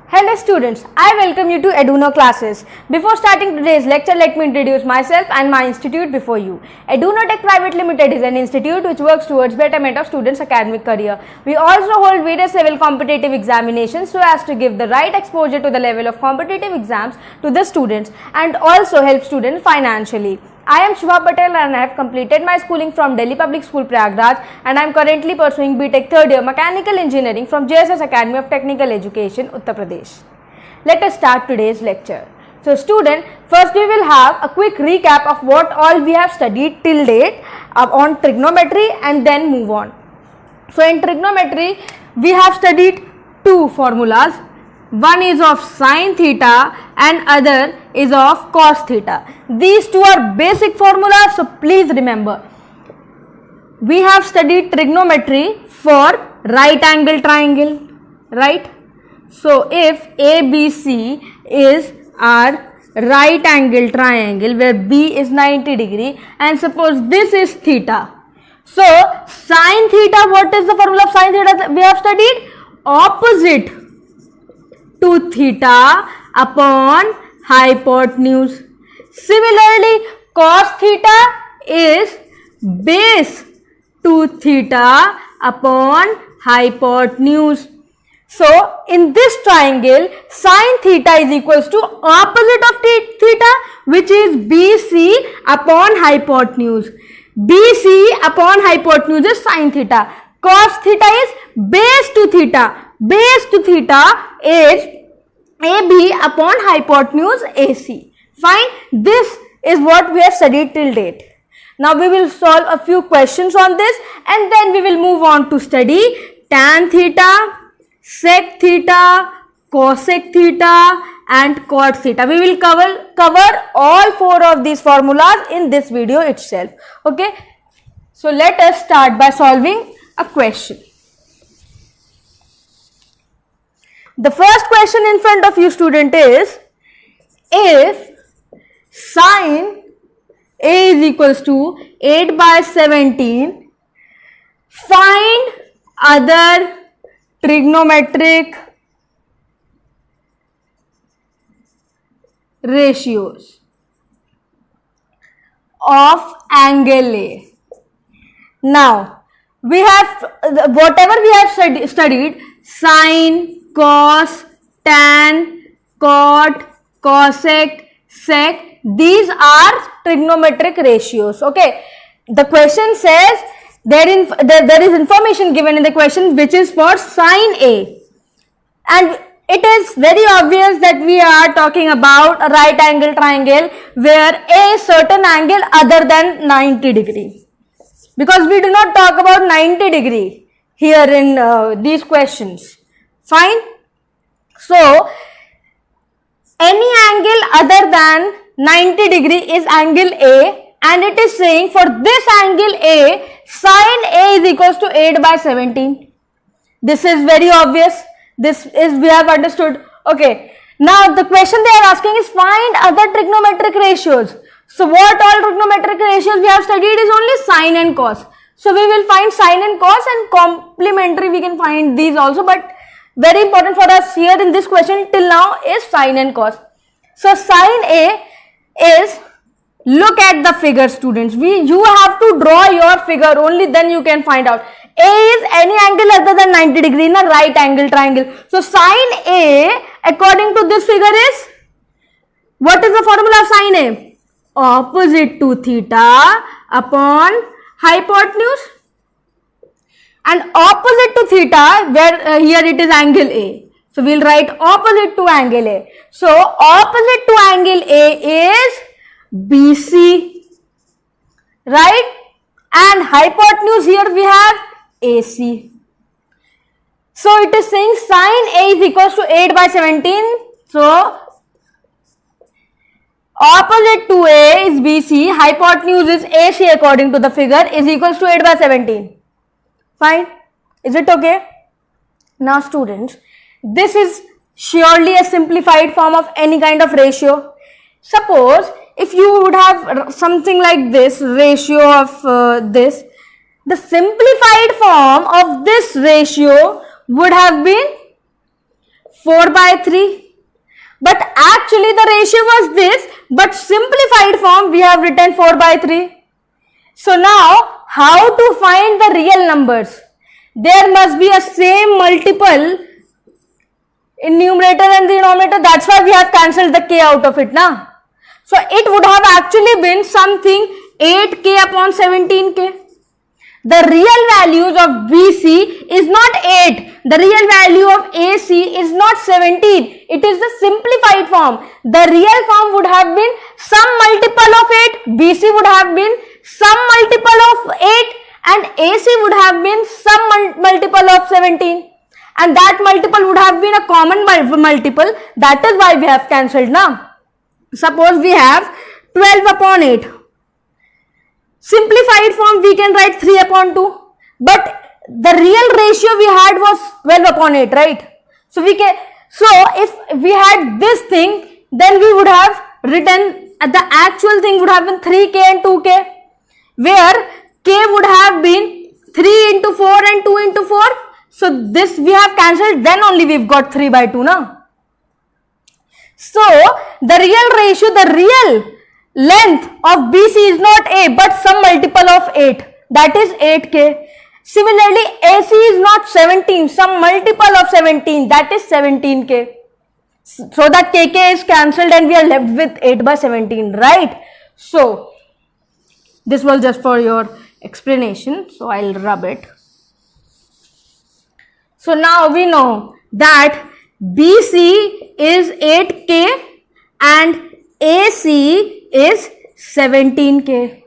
Hello students, I welcome you to Eduno classes. Before starting today's lecture, let me introduce myself and my institute before you. Eduno Tech Private Limited is an institute which works towards betterment of students' academic career. We also hold various level competitive examinations so as to give the right exposure to the level of competitive exams to the students and also help students financially. I am Shubha Patel and I have completed my schooling from Delhi Public School Prayagraj and I am currently pursuing BTech third year Mechanical Engineering from JSS Academy of Technical Education, Uttar Pradesh. Let us start today's lecture. So student, first we will have a quick recap of what all we have studied till date on trigonometry and then move on. So in trigonometry, we have studied two formulas. One is of sine theta and other is of cos theta. These two are basic formulas, so please remember. We have studied trigonometry for right angle triangle, right? So if ABC is our right angle triangle where B is 90 degree and suppose this is theta. So sine theta, what is the formula of sine theta that we have studied? Opposite to theta upon hypotenuse. Similarly, cos theta is base to theta upon hypotenuse. So, in this triangle, sine theta is equals to opposite of theta, which is BC upon hypotenuse. BC upon hypotenuse is sine theta. Cos theta is base to theta. Base to theta is AB upon hypotenuse AC. Fine. This is what we have studied till date. Now we will solve a few questions on this and then we will move on to study tan theta, sec theta, cosec theta and cot theta. We will cover all four of these formulas in this video itself. Okay. So let us start by solving a question. The first question in front of you student is, if sine A is equals to 8 by 17, find other trigonometric ratios of angle A. Now, we have whatever we have studied sine, cos, tan, cot, cosec, sec, these are trigonometric ratios. Okay, the question says there is information given in the question which is for sine A, and it is very obvious that we are talking about a right angle triangle where A is certain angle other than 90 degree, because we do not talk about 90 degree here in these questions. Fine. So, any angle other than 90 degree is angle A, and it is saying for this angle A, sine A is equals to 8 by 17. This is very obvious. This is we have understood. Okay. Now, the question they are asking is find other trigonometric ratios. So, what all trigonometric ratios we have studied is only sine and cos. So, we will find sine and cos, and complementary we can find these also, but very important for us here in this question till now is sine and cos. So sine A is, look at the figure students, you have to draw your figure, only then you can find out. A is any angle other than 90 degree in a right angle triangle. So sine A according to this figure is, what is the formula of sine A? Opposite to theta upon hypotenuse. And opposite to theta, where here it is angle A. So we will write opposite to angle A. So opposite to angle A is BC, right? And hypotenuse here we have AC. So it is saying sine A is equals to 8 by 17. So opposite to A is BC, hypotenuse is AC according to the figure, is equals to 8 by 17. Fine. Is it okay? Now students, this is surely a simplified form of any kind of ratio. Suppose if you would have something like this, ratio of this, the simplified form of this ratio would have been 4 by 3. But actually the ratio was this, but simplified form we have written 4 by 3. So now how to find the real numbers? There must be a same multiple in numerator and denominator. That's why we have cancelled the k out of it now. So it would have actually been something 8k upon 17k. The real values of BC is not 8. The real value of AC is not 17. It is the simplified form. The real form would have been some multiple of 8. BC would have been some multiple of 8 and AC would have been some multiple of 17. And that multiple would have been a common multiple. That is why we have cancelled now. Suppose we have 12 upon 8. Simplified form we can write 3 upon 2. But the real ratio we had was 12 upon 8, right? So if we had this thing, then we would have written the actual thing would have been 3k and 2k, where k would have been 3 into 4 and 2 into 4. So this we have cancelled, then only we've got 3 by 2 now. So the real ratio, the real length of BC is not A but some multiple of 8, that is 8k. Similarly, AC is not 17, some multiple of 17, that is 17k. So that kk is cancelled and we are left with 8 by 17, right? So this was just for your explanation, so I'll rub it. So now we know that BC is 8k and AC is 17k.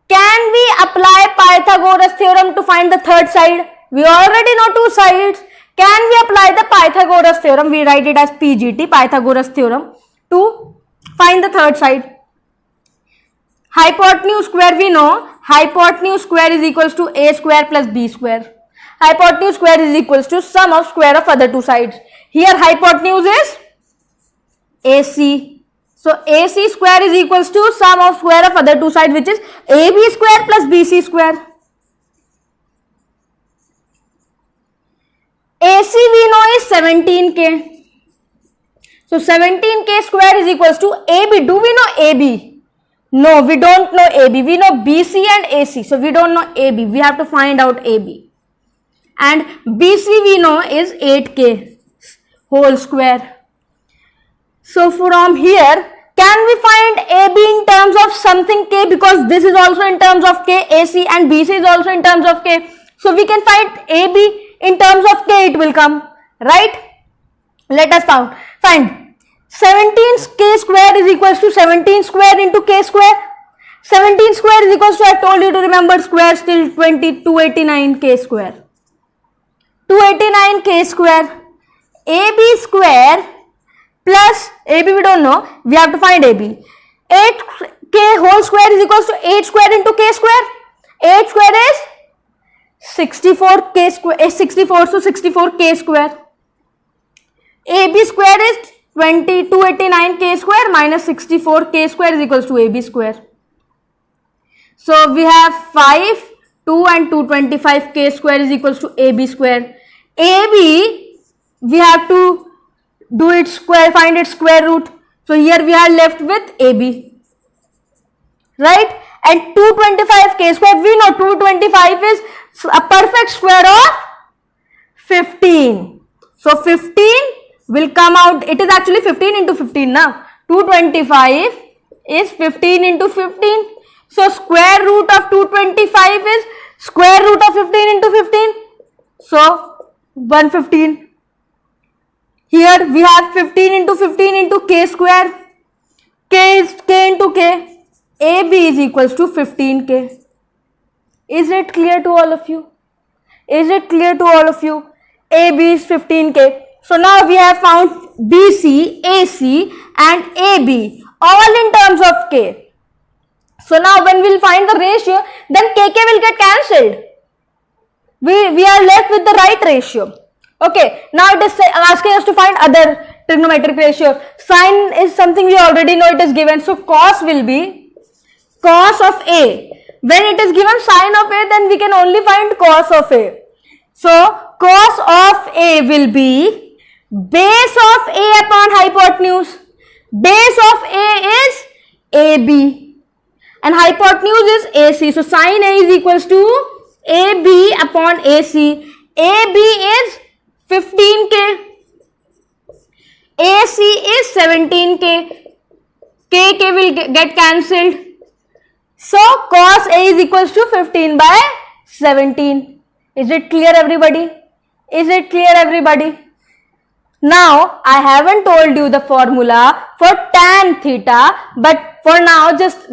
Can we apply Pythagoras theorem to find the third side? We already know two sides. Can we apply the Pythagoras theorem? We write it as PGT, Pythagoras theorem, to find the third side. Hypotenuse square we know. Hypotenuse square is equals to A square plus B square. Hypotenuse square is equals to sum of square of other two sides. Here hypotenuse is AC. So AC square is equals to sum of square of other two sides, which is AB square plus BC square. AC we know is 17k. So 17k square is equals to AB. Do we know AB? No, we don't know AB. We know BC and AC. So we don't know AB. We have to find out AB. And BC we know is 8k whole square. So from here, can we find AB in terms of something k, because this is also in terms of k, AC and BC is also in terms of k. So we can find AB in terms of k, it will come, right? Let us find 17k square is equals to 17 square into k square. 17 square is equals to, I told you to remember square till 289k square. 289k square. AB square plus AB we don't know, we have to find AB. 8k whole square is equals to 8 square into k square. 8 square is 64k square, 64, so 64k square. AB square is 289k square minus 64k square is equals to AB square. So we have 5, 2 and 225k square is equals to AB square. AB we have to do its square, find its square root. So here we are left with AB, right? And 225k square, we know 225 is a perfect square of 15. So 15 will come out, it is actually 15 into 15 now. 225 is 15 into 15. So square root of 225 is square root of 15 into 15. So 115. Here we have 15 into 15 into k square. K is k into k. AB is equals to 15k. Is it clear to all of you? Is it clear to all of you? AB is 15k. So now we have found BC, AC and AB all in terms of k. So now when we will find the ratio, then kk will get cancelled. We are left with the right ratio. Okay, now it is asking us to find other trigonometric ratio. Sine is something we already know, it is given. So cos will be cos of A. When it is given sine of A, then we can only find cos of A. So cos of A will be base of A upon hypotenuse. Base of A is AB and hypotenuse is AC. So sin A is equals to AB upon AC. AB is 15K. AC is 17K. K will get cancelled. So cos A is equals to 15 by 17. Is it clear, everybody? Is it clear, everybody? Now I haven't told you the formula for tan theta, but for now just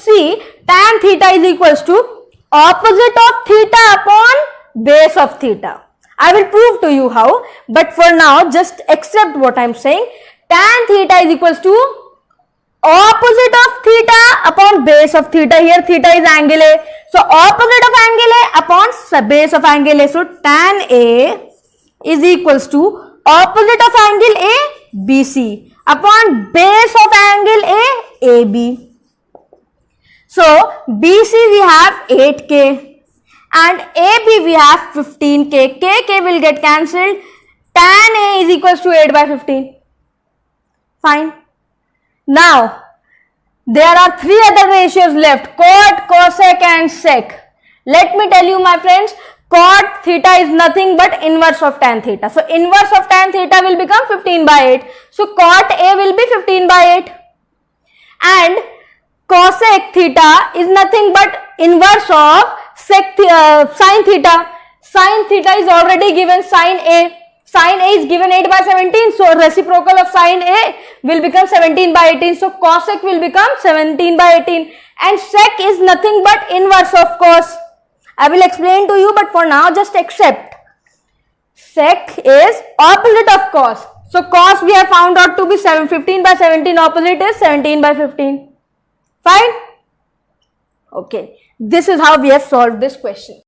see tan theta is equals to opposite of theta upon base of theta. I will prove to you how, but for now just accept what I am saying. Tan theta is equals to opposite of theta upon base of theta. Here theta is angle A. So opposite of angle A upon base of angle A. So tan A is equals to opposite of angle A BC upon base of angle A AB. So BC we have 8K and AB we have 15K. K will get cancelled. Tan A is equals to 8 by 15. Fine. Now there are three other ratios left: cot, cosec and sec. Let me tell you, my friends, cot theta is nothing but inverse of tan theta. So inverse of tan theta will become 15 by 8. So cot A will be 15 by 8 and cosec theta is nothing but inverse of sin theta. Sin theta is already given sin A. Sin A is given 8 by 17. So reciprocal of sin A will become 17 by 18. So cosec will become 17 by 18 and sec is nothing but inverse of cos. I will explain to you, but for now just accept. Sec is opposite of cos. So cos we have found out to be 15 by 17. Opposite is 17 by 15. Fine? Okay. This is how we have solved this question.